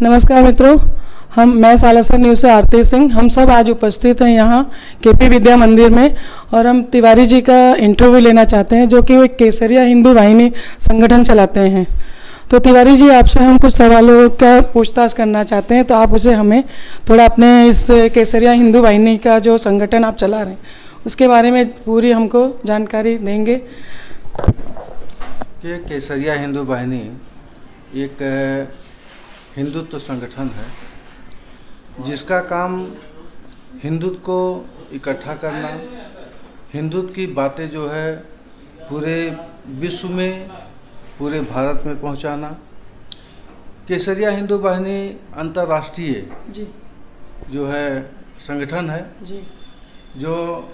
नमस्कार मित्रों, मैं सालासर न्यूज़ से आरती सिंह। हम सब आज उपस्थित हैं यहाँ केपी विद्या मंदिर में और हम तिवारी जी का इंटरव्यू लेना चाहते हैं, जो कि वो एक केसरिया हिंदू वाहिनी संगठन चलाते हैं। तो तिवारी जी, आपसे हम कुछ सवालों का पूछताछ करना चाहते हैं, तो आप उसे हमें थोड़ा अपने इस केसरिया हिंदू वाहिनी का जो संगठन आप चला रहे हैं उसके बारे में पूरी हमको जानकारी देंगे। कि केसरिया हिंदू वाहिनी एक हिंदुत्व संगठन है जिसका काम हिंदुत्व को इकट्ठा करना, हिंदुत्व की बातें जो है पूरे विश्व में, पूरे भारत में पहुंचाना। केसरिया हिंदू वाहिनी अंतर्राष्ट्रीय जो है संगठन है जी, जो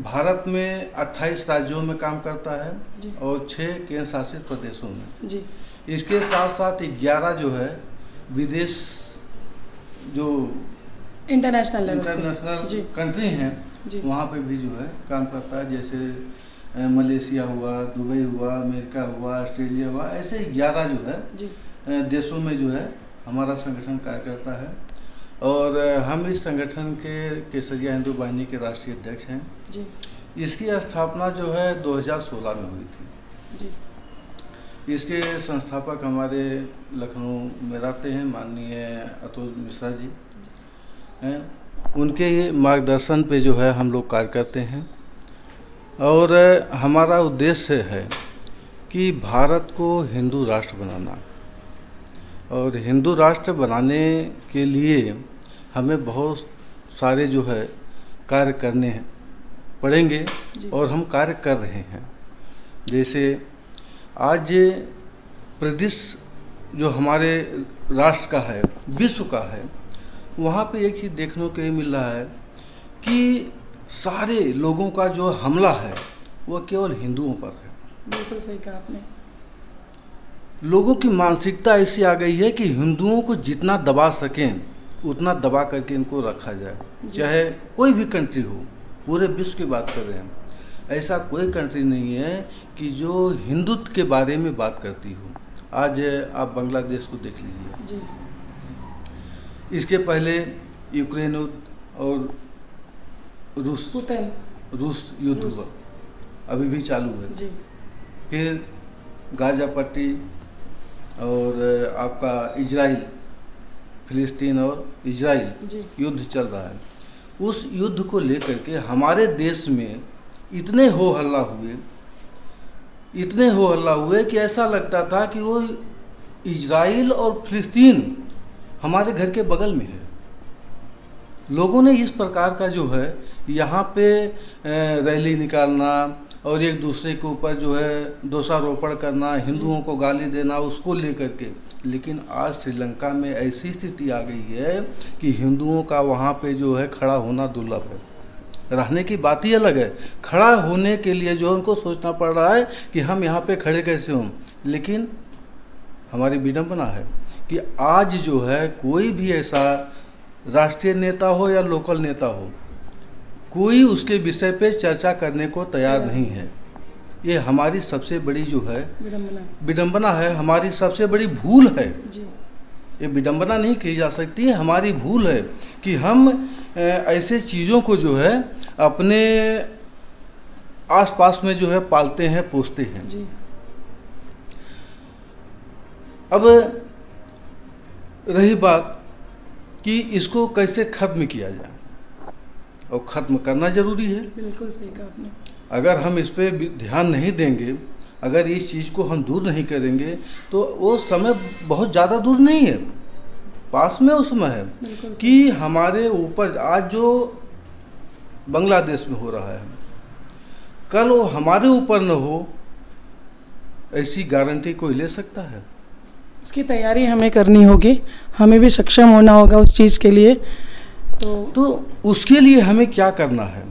भारत में 28 राज्यों में काम करता है और 6 केंद्र शासित प्रदेशों में जी। इसके साथ साथ 11 जो है विदेश जो इंटरनेशनल कंट्री हैं वहाँ पे भी जो है काम करता है। जैसे मलेशिया हुआ, दुबई हुआ, अमेरिका हुआ, ऑस्ट्रेलिया हुआ, ऐसे 11 जो है देशों में जो है हमारा संगठन कार्य करता है। और हम इस संगठन के केसरिया हिंदू वाहिनी के राष्ट्रीय अध्यक्ष हैं जी। इसकी स्थापना जो है 2016 में हुई थी जी। इसके संस्थापक हमारे लखनऊ में रहते हैं माननीय अतुल मिश्रा जी हैं। उनके मार्गदर्शन पे जो है हम लोग कार्य करते हैं और हमारा उद्देश्य है कि भारत को हिंदू राष्ट्र बनाना। और हिंदू राष्ट्र बनाने के लिए हमें बहुत सारे जो है कार्य करने पड़ेंगे और हम कार्य कर रहे हैं। जैसे आज परिदृश्य जो हमारे राष्ट्र का है, विश्व का है, वहाँ पे एक चीज़ देखने को ये मिल रहा है कि सारे लोगों का जो हमला है वो केवल हिंदुओं पर है। बिल्कुल सही कहा आपने। लोगों की मानसिकता ऐसी आ गई है कि हिंदुओं को जितना दबा सकें उतना दबा करके इनको रखा जाए, चाहे कोई भी कंट्री हो। पूरे विश्व की बात कर रहे हैं, ऐसा कोई कंट्री नहीं है कि जो हिंदुत्व के बारे में बात करती हो। आज आप बांग्लादेश को देख लीजिए जी। इसके पहले यूक्रेन युद्ध और रूस युद्ध हुआ, अभी भी चालू है जी। फिर गाजा पट्टी और आपका इजराइल, फिलिस्तीन और इजराइल युद्ध चल रहा है। उस युद्ध को लेकर के हमारे देश में इतने हो हल्ला हुए कि ऐसा लगता था कि वो इजराइल और फिलिस्तीन हमारे घर के बगल में है। लोगों ने इस प्रकार का जो है यहाँ पे रैली निकालना और एक दूसरे के ऊपर जो है दोषारोपण करना, हिंदुओं को गाली देना, उसको लेकर के। लेकिन आज श्रीलंका में ऐसी स्थिति आ गई है कि हिंदुओं का वहाँ पे जो है खड़ा होना दुर्लभ है। रहने की बात ही अलग है, खड़ा होने के लिए जो उनको सोचना पड़ रहा है कि हम यहाँ पे खड़े कैसे हों। लेकिन हमारी विडंबना है कि आज जो है कोई भी ऐसा राष्ट्रीय नेता हो या लोकल नेता हो, कोई उसके विषय पे चर्चा करने को तैयार नहीं है। ये हमारी सबसे बड़ी जो है विडंबना है, हमारी सबसे बड़ी भूल है जी। ये विडंबना नहीं की जा सकती है, हमारी भूल है कि हम ऐसे चीज़ों को जो है अपने आसपास में जो है पालते हैं, पोसते हैं जी। अब रही बात कि इसको कैसे खत्म किया जाए, और ख़त्म करना ज़रूरी है। बिल्कुल सही कहा आपने। अगर हम इस पे ध्यान नहीं देंगे, अगर इस चीज़ को हम दूर नहीं करेंगे तो वो समय बहुत ज़्यादा दूर नहीं है, पास में वो समय है कि हमारे ऊपर आज जो बांग्लादेश में हो रहा है, कल वो हमारे ऊपर न हो, ऐसी गारंटी कोई ले सकता है? उसकी तैयारी हमें करनी होगी, हमें भी सक्षम होना होगा उस चीज़ के लिए। तो उसके लिए हमें क्या करना है,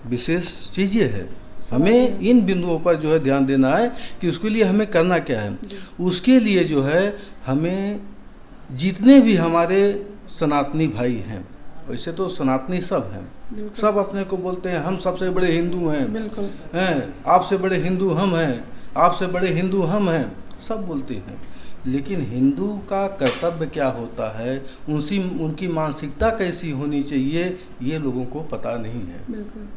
विशेष चीज़ ये है, हमें इन बिंदुओं पर जो है ध्यान देना है कि उसके लिए हमें करना क्या है। उसके लिए जो है हमें जितने भी हमारे सनातनी भाई हैं, वैसे तो सनातनी सब हैं, सब अपने को बोलते हैं हम सबसे बड़े हिंदू हैं, आपसे बड़े हिंदू हम हैं, आपसे बड़े हिंदू हम हैं, सब बोलते हैं। लेकिन हिंदू का कर्तव्य क्या होता है, उनकी मानसिकता कैसी होनी चाहिए, ये लोगों को पता नहीं है। बिल्कुल।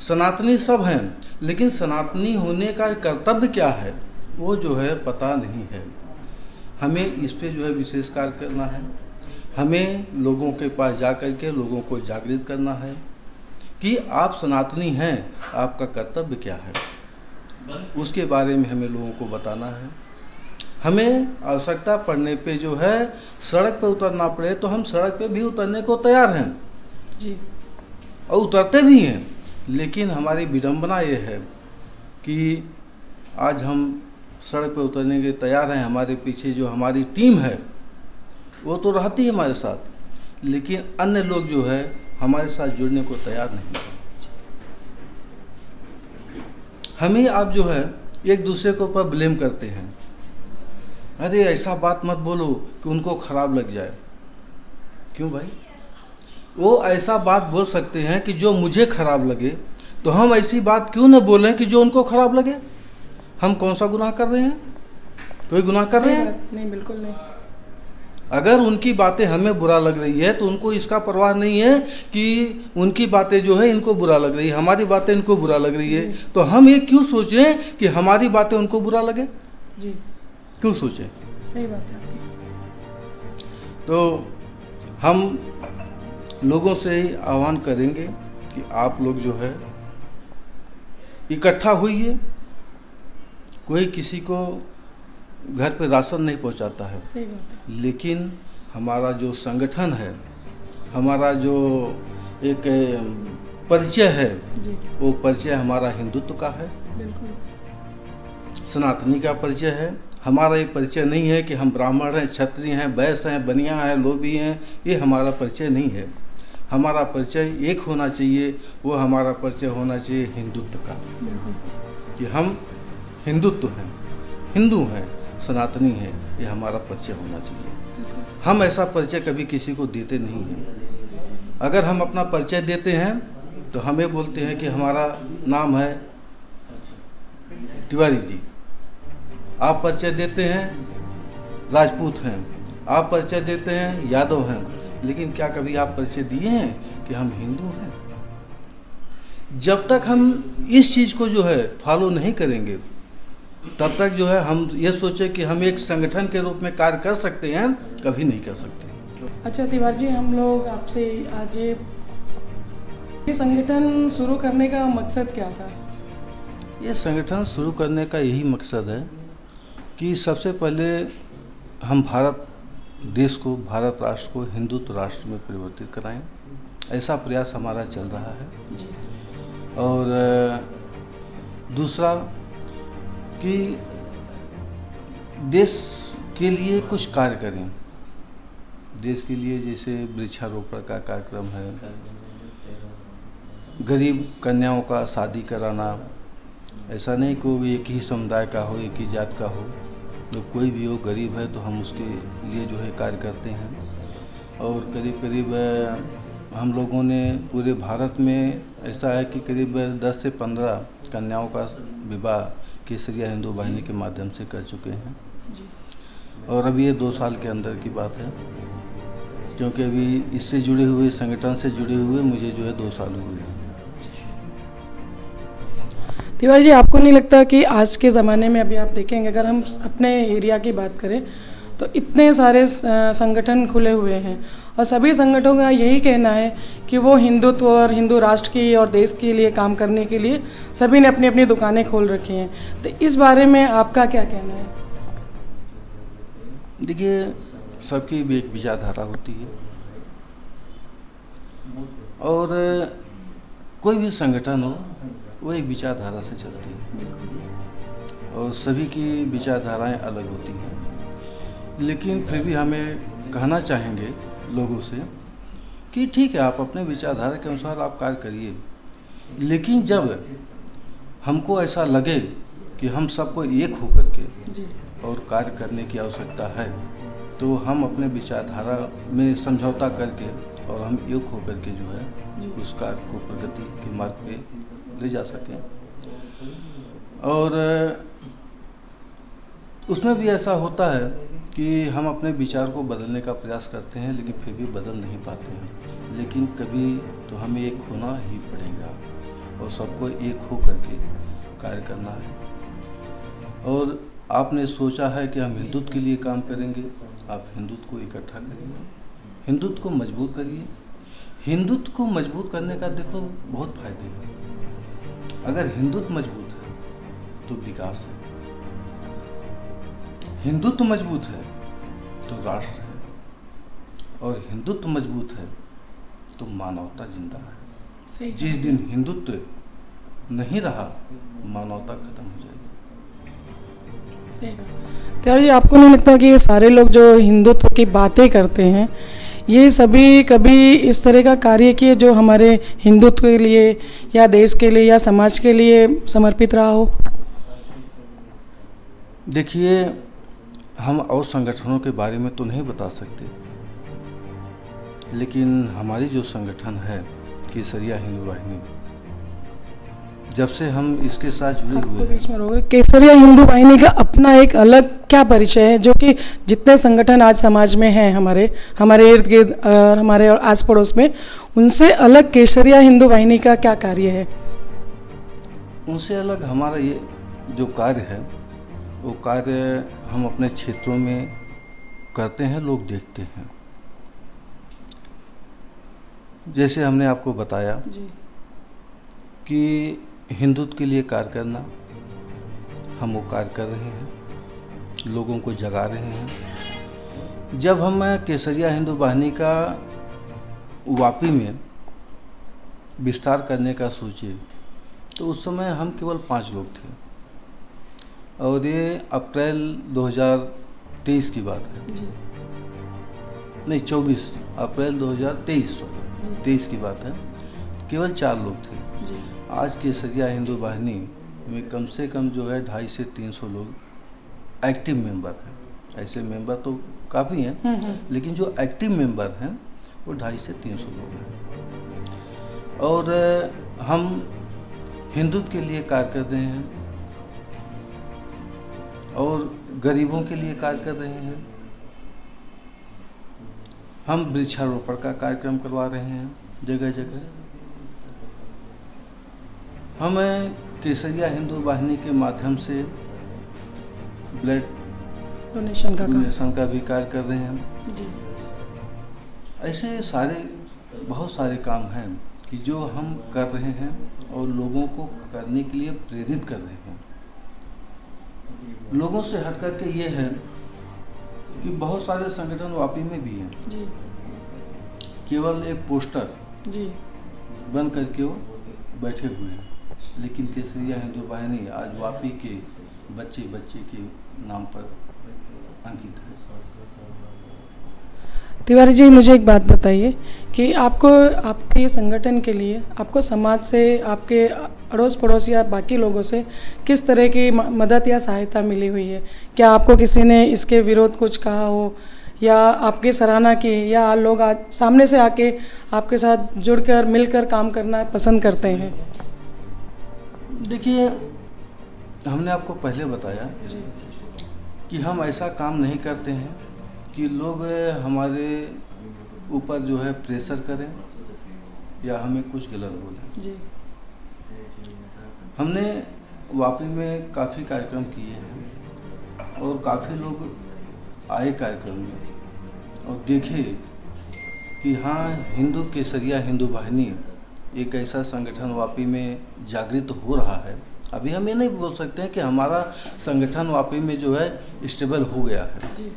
सनातनी सब हैं, लेकिन सनातनी होने का कर्तव्य क्या है वो जो है पता नहीं है। हमें इस पे जो है विशेष कार्य करना है। हमें लोगों के पास जा कर के लोगों को जागृत करना है कि आप सनातनी हैं, आपका कर्तव्य क्या है, उसके बारे में हमें लोगों को बताना है। हमें आवश्यकता पड़ने पे जो है सड़क पे उतरना पड़े तो हम सड़क पे भी उतरने को तैयार हैं जी। और उतरते भी हैं। लेकिन हमारी विडंबना ये है कि आज हम सड़क पे उतरने के तैयार हैं, हमारे पीछे जो हमारी टीम है वो तो रहती है हमारे साथ, लेकिन अन्य लोग जो है हमारे साथ जुड़ने को तैयार नहीं है। हमें आप जो है एक दूसरे के ऊपर ब्लेम करते हैं, अरे ऐसा बात मत बोलो कि उनको खराब लग जाए। क्यों भाई? वो ऐसा बात बोल सकते हैं कि जो मुझे खराब लगे, तो हम ऐसी बात क्यों न बोलें कि जो उनको खराब लगे। हम कौन सा गुनाह कर रहे हैं? कोई गुनाह कर रहे हैं? नहीं, बिल्कुल नहीं। अगर उनकी बातें हमें बुरा लग रही है तो उनको इसका परवाह नहीं है कि उनकी बातें जो है इनको बुरा लग रही है, हमारी बातें इनको बुरा लग रही है, तो हम ये क्यों सोचें कि हमारी बातें उनको बुरा लगे? जी, क्यों सोचें? सही बात है। तो हम लोगों से ही आह्वान करेंगे कि आप लोग जो है इकट्ठा होइए। कोई किसी को घर पे राशन नहीं पहुंचाता है, सही बात है। लेकिन हमारा जो संगठन है, हमारा जो एक परिचय है, जी, वो परिचय हमारा हिंदुत्व का है, बिल्कुल। सनातनी का परिचय है। हमारा ये परिचय नहीं है कि हम ब्राह्मण हैं, क्षत्रिय हैं, वैश्य हैं, बनिया हैं, लोभी हैं, ये हमारा परिचय नहीं है। हमारा परिचय एक होना चाहिए, वो हमारा परिचय होना चाहिए हिंदुत्व का, बिल्कुल कि हम हिंदुत्व हैं, हिंदू हैं, सनातनी हैं, ये हमारा परिचय होना चाहिए। हम ऐसा परिचय कभी किसी को देते नहीं हैं। अगर हम अपना परिचय देते हैं तो हमें बोलते हैं कि हमारा नाम है तिवारी जी। आप परिचय देते हैं राजपूत हैं, आप परिचय देते हैं यादव हैं, लेकिन क्या कभी आप परिचय दिए हैं कि हम हिंदू हैं? जब तक हम इस चीज़ को जो है फॉलो नहीं करेंगे, तब तक जो है हम ये सोचें कि हम एक संगठन के रूप में कार्य कर सकते हैं, कभी नहीं कर सकते। अच्छा तिवारी जी, हम लोग आपसे आज ये संगठन शुरू करने का मकसद क्या था? ये संगठन शुरू करने का यही मकसद है कि सबसे पहले हम भारत देश को, भारत राष्ट्र को हिंदुत्व राष्ट्र में परिवर्तित कराएं। ऐसा प्रयास हमारा चल रहा है। और दूसरा कि देश के लिए कुछ कार्य करें। देश के लिए जैसे वृक्षारोपण का कार्यक्रम है, गरीब कन्याओं का शादी कराना, ऐसा नहीं कि वो एक ही समुदाय का हो, एक ही जात का हो, तो कोई भी हो, गरीब है तो हम उसके लिए जो है कार्य करते हैं। और करीब करीब हम लोगों ने पूरे भारत में ऐसा है कि करीब 10 से 15 कन्याओं का विवाह केसरिया हिंदू वाहिनी के माध्यम से कर चुके हैं। और अभी ये 2 साल के अंदर की बात है, क्योंकि अभी इससे जुड़े हुए, संगठन से जुड़े हुए मुझे जो है 2 साल हुए हैं। तिवारी जी, आपको नहीं लगता कि आज के ज़माने में, अभी आप देखेंगे अगर हम अपने एरिया की बात करें तो इतने सारे संगठन खुले हुए हैं और सभी संगठनों का यही कहना है कि वो हिंदुत्व और हिंदू राष्ट्र की और देश के लिए काम करने के लिए सभी ने अपनी अपनी दुकानें खोल रखी हैं, तो इस बारे में आपका क्या कहना है? देखिए, सबकी भी एक विचारधारा होती है और कोई भी संगठन हो वो एक विचारधारा से चलती है और सभी की विचारधाराएं अलग होती हैं। लेकिन फिर भी हमें कहना चाहेंगे लोगों से कि ठीक है, आप अपने विचारधारा के अनुसार आप कार्य करिए, लेकिन जब हमको ऐसा लगे कि हम सबको एक होकर के और कार्य करने की आवश्यकता है, तो हम अपने विचारधारा में समझौता करके और हम एक होकर के जो है उस कार्य को प्रगति के मार्ग पे ले जा सकें। और उसमें भी ऐसा होता है कि हम अपने विचार को बदलने का प्रयास करते हैं, लेकिन फिर भी बदल नहीं पाते हैं। लेकिन कभी तो हमें एक होना ही पड़ेगा और सबको एक हो करके कार्य करना है। और आपने सोचा है कि हम हिंदुत्व के लिए काम करेंगे, आप हिंदुत्व को इकट्ठा करिए, हिंदुत्व को मजबूत करिए। हिंदुत्व को मजबूत करने का देखो बहुत फायदे हैं। अगर हिंदुत्व मजबूत है तो विकास है, हिंदुत्व मजबूत है तो राष्ट्र है, और हिंदुत्व मजबूत है तो मानवता जिंदा है। जिस दिन हिंदुत्व नहीं रहा, मानवता खत्म हो जाएगी। तिवारी जी, आपको नहीं लगता कि ये सारे लोग जो हिंदुत्व की बातें करते हैं, ये सभी कभी इस तरह का कार्य किए जो हमारे हिंदुत्व के लिए या देश के लिए या समाज के लिए समर्पित रहा हो? देखिए, हम और संगठनों के बारे में तो नहीं बता सकते, लेकिन हमारी जो संगठन है केसरिया हिंदू वाहिनी, जब से हम इसके साथ जुड़े हुए बीच में रहोगे, केसरिया हिंदू वाहिनी का अपना एक अलग क्या परिचय है, जो कि जितने संगठन आज समाज में हैं हमारे इर्द गिर्द और हमारे आस पड़ोस में, उनसे अलग केसरिया हिंदू वाहिनी का क्या कार्य है? उनसे अलग हमारा ये जो कार्य है, वो कार्य हम अपने क्षेत्रों में करते हैं, लोग देखते हैं। जैसे हमने आपको बताया जी। कि हिंदुत्व के लिए कार्य करना, हम वो कार्य कर रहे हैं, लोगों को जगा रहे हैं। जब हम केसरिया हिंदू वाहिनी का वापी में विस्तार करने का सोचे, तो उस समय हम केवल 5 लोग थे, और ये अप्रैल 2023 की बात है। जी। नहीं, 24 अप्रैल 2023 की बात है। केवल 4 लोग थे। जी। आज केसरिया हिंदू वाहिनी में कम से कम जो है 250 से 300 लोग एक्टिव मेंबर हैं। ऐसे मेंबर तो काफ़ी हैं, लेकिन जो एक्टिव मेंबर हैं वो 250 से 300 लोग हैं। और हम हिंदुत्व के लिए कार्य कर रहे हैं और गरीबों के लिए कार्य कर रहे हैं। हम वृक्षारोपण का कार्यक्रम करवा रहे हैं जगह जगह। हम केसरिया हिंदू वाहिनी के माध्यम से ब्लड डोनेशन का भी कार्य कर रहे हैं। जी। ऐसे बहुत सारे काम हैं कि जो हम कर रहे हैं और लोगों को करने के लिए प्रेरित कर रहे हैं। लोगों से हट करके ये है कि बहुत सारे संगठन वापी में भी हैं। जी। केवल एक पोस्टर जी। बन करके वो बैठे हुए हैं, लेकिन केसरिया हिंदू वाहिनी आज वापी के बच्चे के नाम पर अंकित है। तिवारी जी, मुझे एक बात बताइए कि आपको आपके संगठन के लिए आपको समाज से, आपके अड़ोस पड़ोस या बाकी लोगों से किस तरह की मदद या सहायता मिली हुई है? क्या आपको किसी ने इसके विरोध कुछ कहा हो, या आपकी सराहना की, या लोग आज सामने से आके आपके साथ जुड़कर मिलकर काम करना पसंद करते हैं? देखिए, हमने आपको पहले बताया कि हम ऐसा काम नहीं करते हैं कि लोग हमारे ऊपर जो है प्रेशर करें या हमें कुछ गलत बोलें। जी। हमने वापी में काफ़ी कार्यक्रम किए हैं और काफ़ी लोग आए कार्यक्रम में और देखे कि हाँ, हिंदू केसरिया हिंदू वाहिनी एक ऐसा संगठन वापी में जागृत हो रहा है। अभी हम ये नहीं बोल सकते हैं कि हमारा संगठन वापी में जो है स्टेबल हो गया है। जी।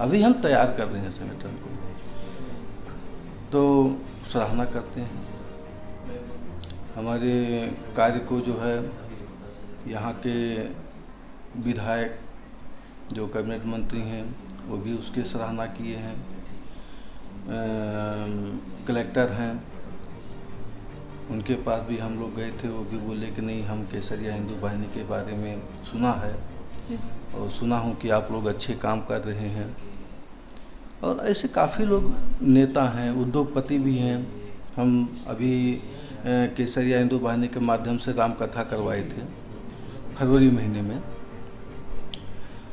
अभी हम तैयार कर रहे हैं संगठन को, तो सराहना करते हैं हमारे कार्य को। जो है यहाँ के विधायक जो कैबिनेट मंत्री हैं वो भी उसके सराहना किए हैं। कलेक्टर हैं, उनके पास भी हम लोग गए थे, वो भी बोले कि नहीं, हम केसरिया हिंदू वाहिनी के बारे में सुना है और सुना हूँ कि आप लोग अच्छे काम कर रहे हैं। और ऐसे काफ़ी लोग नेता हैं, उद्योगपति भी हैं। हम अभी केसरिया हिंदू वाहिनी के माध्यम से राम कथा करवाए थे फरवरी महीने में।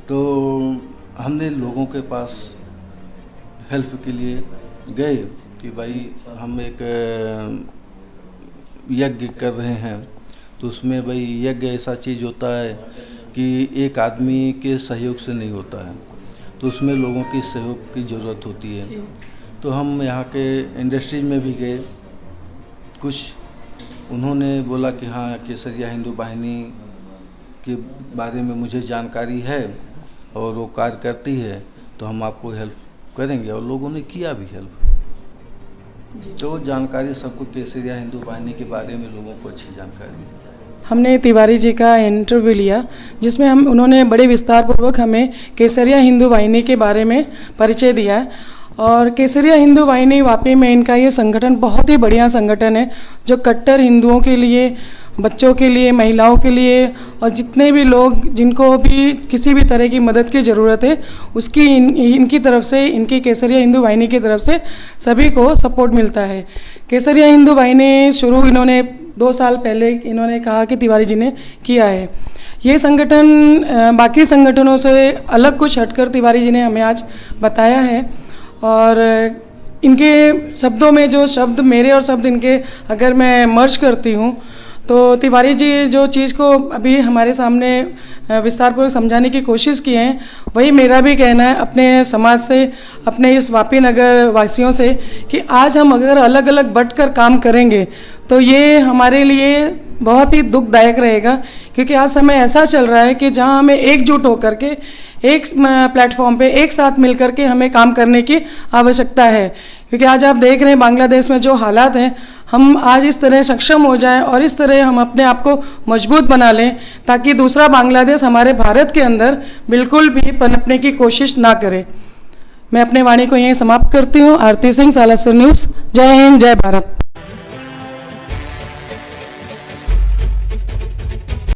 तो हमने लोगों के पास हेल्प के लिए गए कि भाई हम एक यज्ञ कर रहे हैं, तो उसमें भाई यज्ञ ऐसा चीज़ होता है कि एक आदमी के सहयोग से नहीं होता है, तो उसमें लोगों की सहयोग की ज़रूरत होती है। तो हम यहाँ के इंडस्ट्रीज में भी गए, कुछ उन्होंने बोला कि हाँ केसरिया हिंदू वाहिनी के बारे में मुझे जानकारी है और वो कार्य करती है, तो हम आपको हेल्प करेंगे, और लोगों ने किया भी हेल्प। तो जानकारी सबको केसरिया हिंदू वाहिनी के बारे में लोगों को अच्छी जानकारी है। हमने तिवारी जी का इंटरव्यू लिया, जिसमें उन्होंने बड़े विस्तार पूर्वक हमें केसरिया हिंदू वाहिनी के बारे में परिचय दिया है। और केसरिया हिंदू वाहिनी वाकई में इनका ये संगठन बहुत ही बढ़िया संगठन है, जो कट्टर हिंदुओं के लिए, बच्चों के लिए, महिलाओं के लिए और जितने भी लोग जिनको भी किसी भी तरह की मदद की ज़रूरत है, उसकी इनकी तरफ से, इनकी केसरिया हिंदू वाहिनी की तरफ से सभी को सपोर्ट मिलता है। केसरिया हिंदू वाहिनी शुरू इन्होंने 2 साल पहले इन्होंने कहा कि तिवारी जी ने किया है। ये संगठन बाकी संगठनों से अलग कुछ हटकर तिवारी जी ने हमें आज बताया है, और इनके शब्दों में जो शब्द मेरे और शब्द इनके अगर मैं मर्ज करती हूँ, तो तिवारी जी जो चीज़ को अभी हमारे सामने विस्तारपूर्वक समझाने की कोशिश की है, वही मेरा भी कहना है अपने समाज से, अपने इस वापी नगर वासियों से, कि आज हम अगर अलग अलग बंटकर काम करेंगे तो ये हमारे लिए बहुत ही दुखदायक रहेगा, क्योंकि आज समय ऐसा चल रहा है कि जहां हमें एकजुट होकर के एक प्लेटफॉर्म पे एक साथ मिलकर के हमें काम करने की आवश्यकता है। क्योंकि आज आप देख रहे हैं बांग्लादेश में जो हालात हैं, हम आज इस तरह सक्षम हो जाएं और इस तरह हम अपने आप को मजबूत बना लें, ताकि दूसरा बांग्लादेश हमारे भारत के अंदर बिल्कुल भी पनपने की कोशिश ना करे। मैं अपने वाणी को यहीं समाप्त करती हूँ। आरती सिंह, सालासर न्यूज़। जय हिंद, जय भारत।